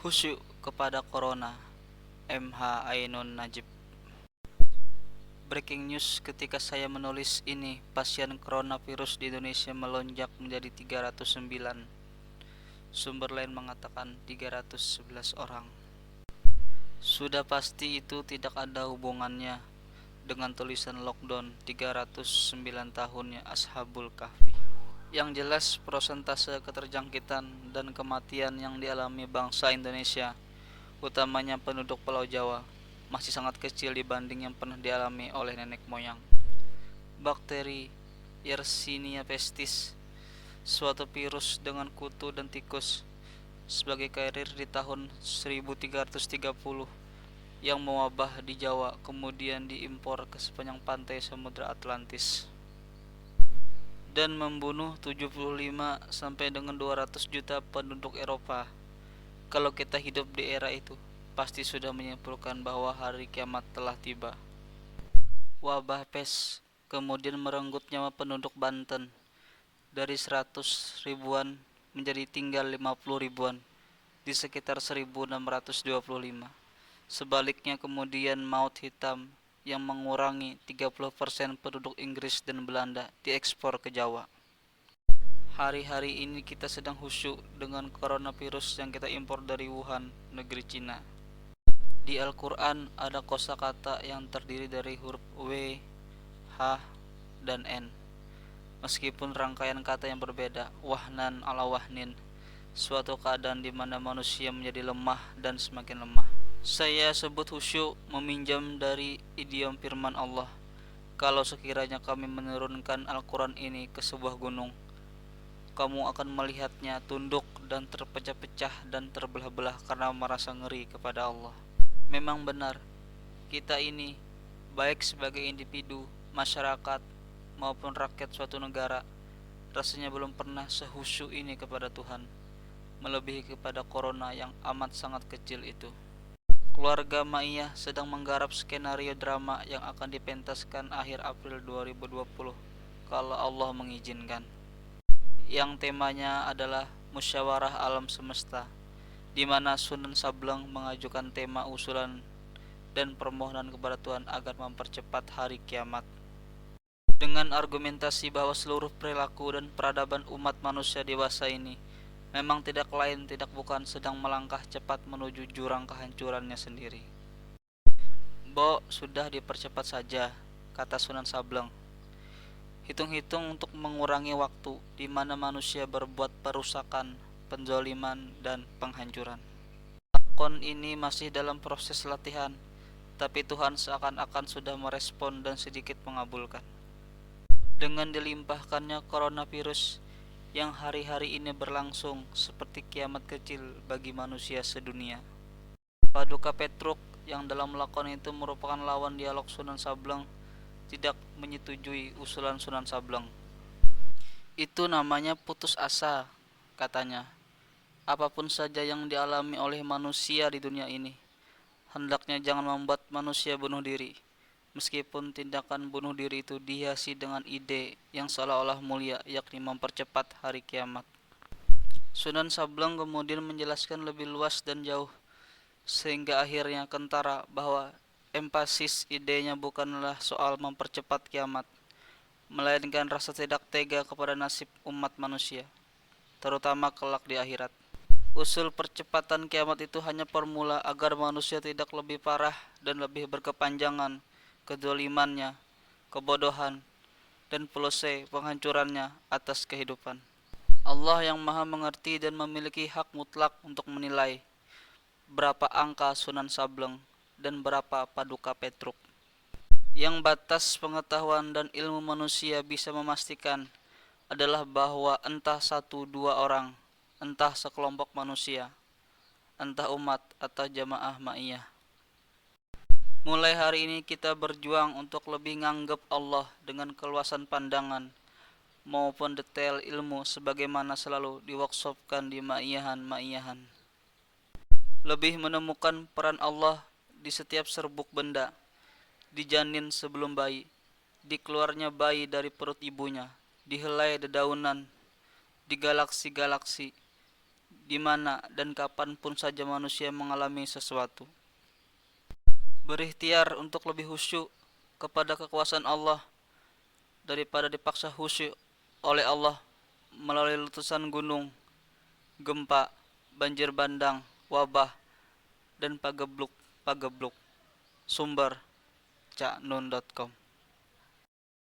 Khusyuk kepada Corona. MH Ainun Najib. Breaking news ketika saya menulis ini, pasien coronavirus di Indonesia melonjak menjadi 309. Sumber lain mengatakan 311 orang. Sudah pasti itu tidak ada hubungannya dengan tulisan lockdown 309 tahunnya Ashabul Kahfi. Yang jelas persentase keterjangkitan dan kematian yang dialami bangsa Indonesia, utamanya penduduk Pulau Jawa, masih sangat kecil dibanding yang pernah dialami oleh nenek moyang. Bakteri Yersinia pestis, suatu virus dengan kutu dan tikus sebagai carrier di tahun 1330 yang mewabah di Jawa, kemudian diimpor ke sepanjang pantai Samudra Atlantis dan membunuh 75 sampai dengan 200 juta penduduk Eropa. Kalau kita hidup di era itu, pasti sudah menyimpulkan bahwa hari kiamat telah tiba. Wabah pes kemudian merenggut nyawa penduduk Banten dari 100 ribuan menjadi tinggal 50 ribuan di sekitar 1625. Sebaliknya kemudian maut hitam yang mengurangi 30% penduduk Inggris dan Belanda diekspor ke Jawa. Hari-hari ini kita sedang khusyuk dengan coronavirus yang kita impor dari Wuhan, negeri Cina. Di Al-Quran ada kosakata yang terdiri dari huruf W, H, dan N. Meskipun rangkaian kata yang berbeda, wahnan ala wahnin, suatu keadaan di mana manusia menjadi lemah dan semakin lemah. Saya sebut khusyuk meminjam dari idiom firman Allah. Kalau sekiranya kami menurunkan Al-Quran ini ke sebuah gunung, kamu akan melihatnya tunduk dan terpecah-pecah dan terbelah-belah karena merasa ngeri kepada Allah. Memang benar, kita ini, baik sebagai individu, masyarakat, maupun rakyat suatu negara, rasanya belum pernah sehusyuk ini kepada Tuhan, melebihi kepada corona yang amat sangat kecil itu. Keluarga Maiyah sedang menggarap skenario drama yang akan dipentaskan akhir April 2020 kalau Allah mengizinkan. Yang temanya adalah musyawarah alam semesta, di mana Sunan Sableng mengajukan tema usulan dan permohonan kepada Tuhan agar mempercepat hari kiamat. Dengan argumentasi bahwa seluruh perilaku dan peradaban umat manusia dewasa ini memang tidak lain tidak bukan sedang melangkah cepat menuju jurang kehancurannya sendiri. Bo, sudah dipercepat saja, kata Sunan Sableng. Hitung-hitung untuk mengurangi waktu di mana manusia berbuat perusakan, penzoliman, dan penghancuran. Lakon ini masih dalam proses latihan, tapi Tuhan seakan-akan sudah merespon dan sedikit mengabulkan. Dengan dilimpahkannya coronavirus yang hari-hari ini berlangsung seperti kiamat kecil bagi manusia sedunia. Paduka Petruk yang dalam lakon itu merupakan lawan dialog Sunan Sableng tidak menyetujui usulan Sunan Sableng. Itu namanya putus asa, katanya. Apapun saja yang dialami oleh manusia di dunia ini, hendaknya jangan membuat manusia bunuh diri. Meskipun tindakan bunuh diri itu dihiasi dengan ide yang seolah-olah mulia, yakni mempercepat hari kiamat. Sunan Sableng kemudian menjelaskan lebih luas dan jauh, sehingga akhirnya kentara bahwa empasis idenya bukanlah soal mempercepat kiamat, melainkan rasa tidak tega kepada nasib umat manusia, terutama kelak di akhirat. Usul percepatan kiamat itu hanya formula agar manusia tidak lebih parah dan lebih berkepanjangan kezalimannya, kebodohan, dan polose penghancurannya atas kehidupan. Allah yang maha mengerti dan memiliki hak mutlak untuk menilai berapa angka Sunan Sableng dan berapa Paduka Petruk. Yang batas pengetahuan dan ilmu manusia bisa memastikan adalah bahwa entah satu dua orang, entah sekelompok manusia, entah umat atau jamaah Maiyah, mulai hari ini kita berjuang untuk lebih nganggep Allah dengan keluasan pandangan maupun detail ilmu sebagaimana selalu diworkshopkan di Maiyahan. Lebih menemukan peran Allah di setiap serbuk benda, di janin sebelum bayi, di keluarnya bayi dari perut ibunya, di helai dedaunan, di galaksi-galaksi, di mana dan kapanpun saja manusia mengalami sesuatu. Berikhtiar untuk lebih khusyuk kepada kekuasaan Allah daripada dipaksa khusyuk oleh Allah melalui letusan gunung, gempa, banjir bandang, wabah, dan pagebluk-pagebluk. Sumber caknun.com